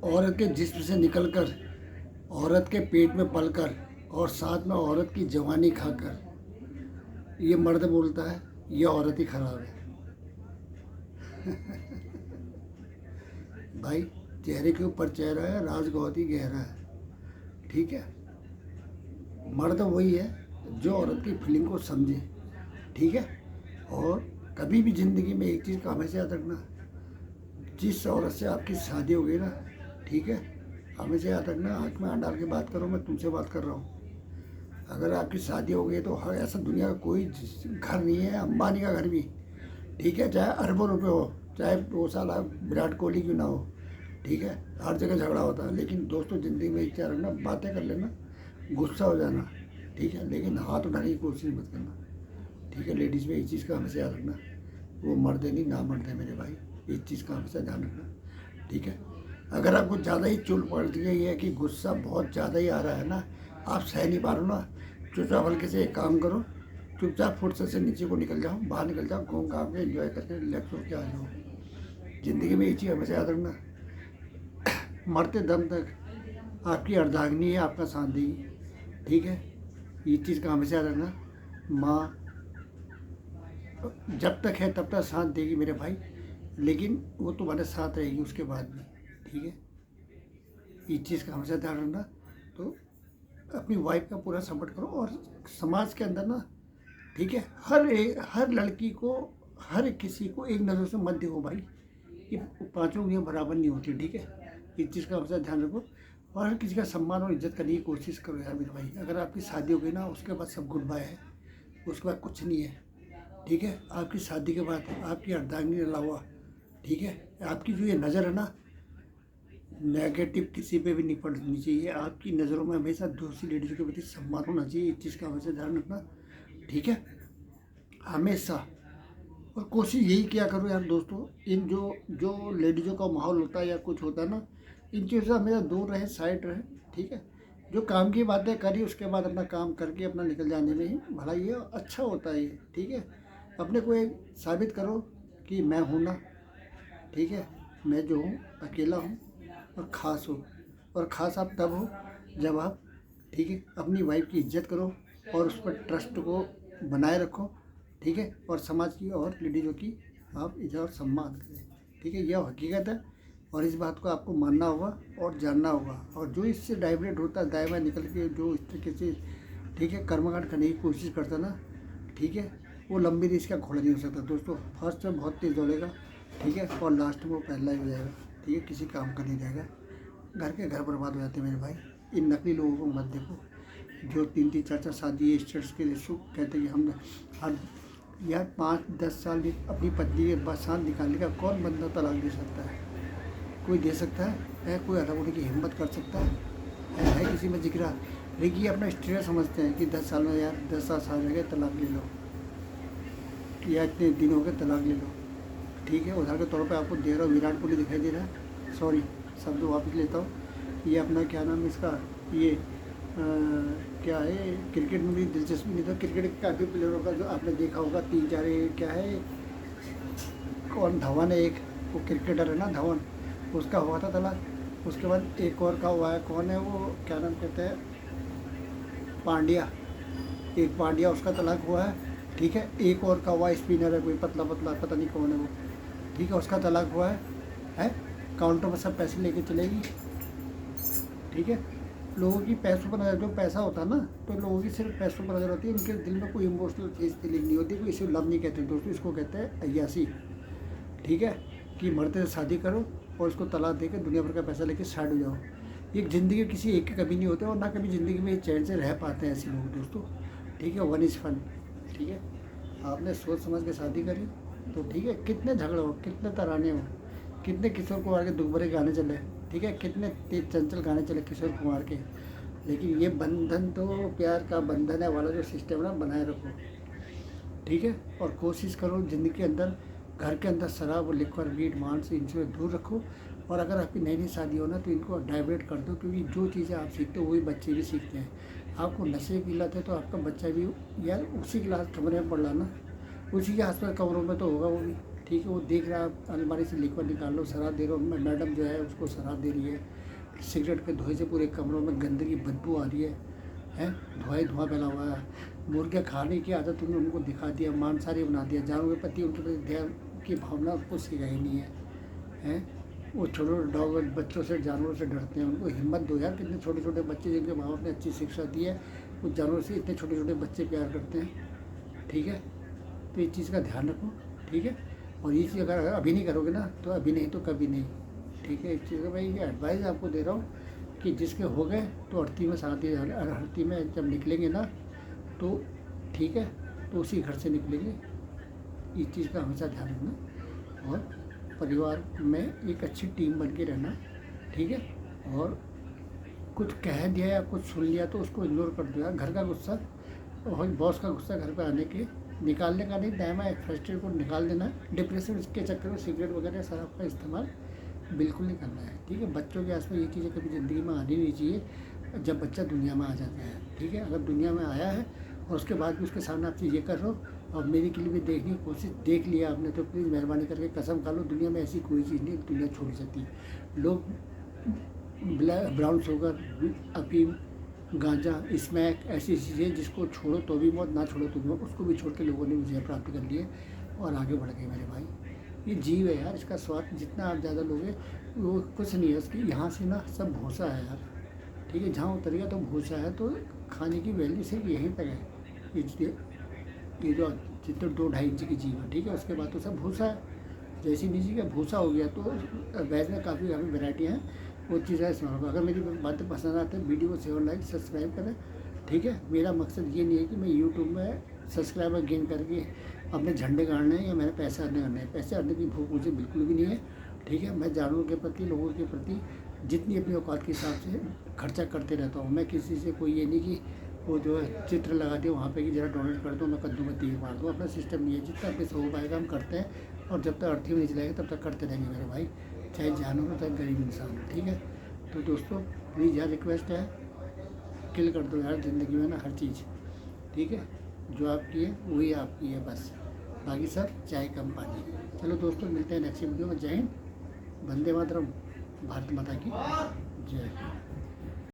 औरत के जिस्म से निकलकर, औरत के पेट में पलकर और साथ में औरत की जवानी खाकर ये मर्द बोलता है ये औरत ही खराब है। भाई, चेहरे के ऊपर चेहरा है, राज बहुत ही गहरा है। ठीक है, मर्द वही है जो औरत की फीलिंग को समझे। ठीक है, और कभी भी ज़िंदगी में एक चीज़ का हमेशा याद रखना, जिस औरत से आपकी शादी हो गई ना, ठीक है, हमेशा याद रखना, आँख में आँख डाल के बात करो, मैं तुमसे बात कर रहा हूँ। अगर आपकी शादी हो गई तो हर ऐसा दुनिया का कोई घर नहीं है, अंबानी का घर भी, ठीक है, चाहे अरबों रुपए हो, चाहे 2 साल विराट कोहली क्यों ना हो, ठीक है, हर जगह झगड़ा होता है। लेकिन दोस्तों, ज़िंदगी में एक क्या रखना, बातें कर लेना, गुस्सा हो जाना, ठीक है, लेकिन हाथ उठाने की कोशिश मत करना। ठीक है, लेडीज़ में एक चीज़ का हमेशा याद रखना, वो मर्द नहीं ना मर्द है मेरे भाई, इस चीज़ का हमेशा ध्यान रखना। ठीक है, अगर आपको ज़्यादा ही चुल पड़ गई है कि गुस्सा बहुत ज़्यादा ही आ रहा है ना, आप सह नहीं पा रहे हो ना, चुपचाप हल्के से एक काम करो, चुपचाप फुर्सत से नीचे को निकल जाओ, बाहर निकल जाओ, घूम घाम के एंजॉय करके रिलैक्स होकर आ जाओ। ज़िंदगी में ये चीज़ हमेशा याद रखना, मरते दम तक आपकी अर्धांगिनी है, आपका साथ देगी। ठीक है, ये चीज़ का हमेशा याद रखना, माँ जब तक है तब तक साथ देगी मेरे भाई, लेकिन वो तुम्हारे साथ रहेगी उसके बाद भी। ठीक है, इस चीज़ का हमेशा ध्यान रखना। तो अपनी वाइफ का पूरा सपोर्ट करो, और समाज के अंदर ना, ठीक है, हर लड़की को, हर किसी को एक नज़र से मत देखो भाई, ये पांचों उंगलियां बराबर नहीं होती। ठीक है, इस चीज़ का हमेशा ध्यान रखो, और हर किसी का सम्मान और इज्जत करने की कोशिश करो यार मेरे भाई। अगर आपकी शादी हो गई ना, उसके बाद सब गुड बाय है, उसके बाद कुछ नहीं है। ठीक है, आपकी शादी के बाद आपकी अर्धांगिनी अलावा, ठीक है, आपकी जो ये नज़र है ना, नेगेटिव किसी पे भी नहीं पड़नी चाहिए। आपकी नज़रों में हमेशा दूसरी लेडीज़ के प्रति सम्मान होना चाहिए, इस चीज़ का हमेशा ध्यान रखना। ठीक है, हमेशा। और कोशिश यही किया करो यार दोस्तों, इन जो जो लेडीज़ों का माहौल होता है या कुछ होता है ना, इन चीज़ों से हमेशा दूर रहे, साइड रहे। ठीक है, जो काम की बातें करी उसके बाद अपना काम करके अपना निकल जाने में ही भला ये अच्छा होता है ये। ठीक है, अपने को एक साबित करो कि मैं हूँ ना, ठीक है, मैं जो हूँ अकेला हूँ और ख़ास हूँ। और ख़ास आप तब हो जब आप, ठीक है, अपनी वाइफ की इज्जत करो और उस पर ट्रस्ट को बनाए रखो। ठीक है, और समाज की और लेडीज़ों की आप इज्जत और सम्मान करें। ठीक है, यह हकीकत है, और इस बात को आपको मानना होगा और जानना होगा। और जो इससे डाइवर्ट होता है, दाएं बाएं निकल के जो इस तरीके से, ठीक है, कर्मकांड करने की कोशिश करता ना, ठीक है, वो लंबी रेस का घोड़ा नहीं हो सकता दोस्तों। फर्स्ट में बहुत तेज़ दौड़ेगा, ठीक है, और लास्ट में वो पहला ही हो जाएगा। ठीक है, किसी काम का नहीं रहेगा, घर बर्बाद हो जाते हैं मेरे भाई। इन नकली लोगों को मत देखो, जो 3-3 4-4 शादी स्टेटस के लिए सुख कहते हैं कि हम हर यार 5-10 साल अपनी पत्नी के साथ निकालने का कौन बंदा तलाक दे सकता है? कोई दे सकता है? कोई अलग होने की हिम्मत कर सकता है किसी में जिक्र? लेकिन अपना स्टेटस समझते हैं कि 10 साल में यार 10 साल रह गए तलाक ले लो, या इतने दिन हो गए तलाक ले लो। ठीक है, उदाहरण के तौर पे आपको दे रहा हूँ, विराट कोहली दिखाई दे रहा है, सॉरी शब्द वापस लेता हूँ, ये अपना क्या नाम है इसका, ये क्या है, क्रिकेट में भी दिलचस्पी नहीं था, क्रिकेट के काफ़ी प्लेयरों का जो आपने देखा होगा 3-4, क्या है, कौन, धवन है एक, वो क्रिकेटर है ना धवन, उसका हुआ था तलाक। उसके बाद एक और का हुआ है, कौन है वो, क्या नाम कहते हैं, पांड्या, एक पांड्या, उसका तलाक हुआ है। ठीक है, एक और का हुआ, स्पिनर है कोई पतला पतला, पता नहीं कौन है वो, ठीक है, उसका तलाक हुआ है? काउंटर पर सब पैसे लेके चलेगी। ठीक है, लोगों की पैसों पर नज़र, जो पैसा होता है ना, तो लोगों की सिर्फ पैसों पर नज़र होती है, उनके दिल में कोई इमोशनल फीलिंग नहीं होती। कोई इसे लव नहीं कहते दोस्तों, इसको कहते हैं अय्यासी। ठीक है, कि मर्द से शादी करो और उसको तलाक देकर दुनिया भर का पैसा लेके साइड हो जाओ। ये ज़िंदगी किसी एक के कभी नहीं होते, और ना कभी ज़िंदगी में चैन से रह पाते हैं ऐसे लोग दोस्तों। ठीक है, वन इज़ फन। ठीक है, आपने सोच समझ के शादी करी तो ठीक है, कितने झगड़े हो, कितने तराने हो, कितने किशोर कुमार के दुख भरे गाने चले, ठीक है, कितने तेज चंचल गाने चले किशोर कुमार के, लेकिन ये बंधन तो प्यार का बंधन है वाला जो सिस्टम है ना, बनाए रखो। ठीक है, और कोशिश करो ज़िंदगी के अंदर, घर के अंदर शराब और लिक्वर वीट मांस इनसे दूर रखो। और अगर आपकी नई नई शादी हो ना, तो इनको डाइवर्ट कर दो, क्योंकि जो चीज़ें आप सीखते हो वही बच्चे भी सीखते हैं। आपको नशे की लत है तो आपका बच्चा भी यार उसी क्लास कमरे में पढ़ लाना, उसी के आसपास कमरों में तो होगा वो भी। ठीक है, वो देख रहा है, अलमारी से लिक्विड निकाल लो, शराब दे रहे हो, मैडम जो है उसको शराब दे रही है, सिगरेट के धुएं से पूरे कमरों में गंदगी बदबू आ रही है, धुआं फैला हुआ है। मुर्गे खाने की आदत तुमने उनको दिखा दिया, मांसाहारी बना दिया, जानवरों के प्रति उनके प्रति दया की भावना उसको सिखाई नहीं है। वो छोटे छोटे डॉग बच्चों से, जानवरों से डरते हैं, उनको हिम्मत दो यार। कितने छोटे छोटे बच्चे जिनके माँ बाप ने अच्छी शिक्षा दी है, उस जानवरों से इतने छोटे छोटे बच्चे प्यार करते हैं। ठीक है, तो इस चीज़ का ध्यान रखो। ठीक है, और ये चीज़ अगर अभी नहीं करोगे ना तो अभी नहीं तो कभी नहीं। ठीक है, इस चीज़ का मैं ये एडवाइस आपको दे रहा हूँ कि जिसके हो गए तो अर्थी में साथ ही, अर्थी में जब निकलेंगे ना तो ठीक है, तो उसी घर से निकलेंगे। इस चीज़ का हमेशा ध्यान रखना और परिवार में एक अच्छी टीम बन के रहना। ठीक है, और कुछ कह दिया या कुछ सुन लिया तो उसको इग्नोर कर दो यार। घर का गुस्सा और बॉस का गुस्सा घर पे आने के निकालने का नहीं, दायमा एक फ्रस्ट्रेट को निकाल देना। डिप्रेशन के चक्कर में सिगरेट वगैरह शराब का इस्तेमाल बिल्कुल नहीं करना है। ठीक है, बच्चों के आसपास ये चीज़ें कभी ज़िंदगी में आनी नहीं चाहिए जब बच्चा दुनिया में आ जाता है। ठीक है, अगर दुनिया में आया है और उसके बाद भी उसके सामने आप ये कर रहे हो और मेरी के लिए भी देखने की कोशिश, देख लिया आपने तो प्लीज़ मेहरबानी करके कसम खा लो, दुनिया में ऐसी कोई चीज़ नहीं, दुनिया छोड़ सकती। लोग ब्राउन शुगर, अफीम, गांजा, स्मैक, ऐसी चीज़ें जिसको छोड़ो तो भी मौत, ना छोड़ो तो भी मौत, उसको भी छोड़ के लोगों ने विजय प्राप्त कर लिए और आगे बढ़ गए मेरे भाई। ये जीव है यार, इसका स्वाद जितना आप ज़्यादा लोगे वो कुछ नहीं है। उसकी यहाँ से ना सब भूसा है यार। ठीक है, जहाँ उतरेगा तो भूसा है, तो खाने की वैल्यू सिर्फ यहीं तक है। ये जो जितने 2-2.5 इंच की जीव है, ठीक है, उसके बाद तो सब भूसा है। जैसी नीचे का भूसा हो गया तो वेज में काफ़ी वैरायटी हैं, वो चीज़ें इस्तेमाल करो। अगर मेरी बातें पसंद आती है, वीडियो को शेयर, लाइक, सब्सक्राइब करें। ठीक है, मेरा मकसद ये नहीं है कि मैं यूट्यूब में सब्सक्राइबर गेन करके अपने झंडे गाड़ने हैं या मैंने पैसे अर्न करने हैं। पैसे अर्न की भूख मुझे बिल्कुल भी नहीं है। ठीक है, मैं जानवरों के प्रति, लोगों के प्रति जितनी अपनी औकात के हिसाब से खर्चा करते रहता हूँ। मैं किसी से कोई ये नहीं कि वो जो है चित्र लगा दिया वहाँ पे कि जरा डोनेट कर दो, मैं कद्दू में तीर मार दूँ। अपना सिस्टम नहीं है, जितना पैसे हो पाएगा हम करते हैं और जब तक अर्थी में नहीं चलाएगा तब तक करते रहेंगे मेरे भाई, चाहे जानवर हो चाहे गरीब इंसान हो। ठीक है, तो दोस्तों प्लीज़ यार रिक्वेस्ट है, किल कर दो यार ज़िंदगी में ना हर चीज़। ठीक है, जो आपकी है वही आपकी है बस, बाकी सब चाय कम पानी। चलो दोस्तों, मिलते हैं नेक्स्ट वीडियो में। जय हिंद, वंदे मातरम, भारत माता की जय।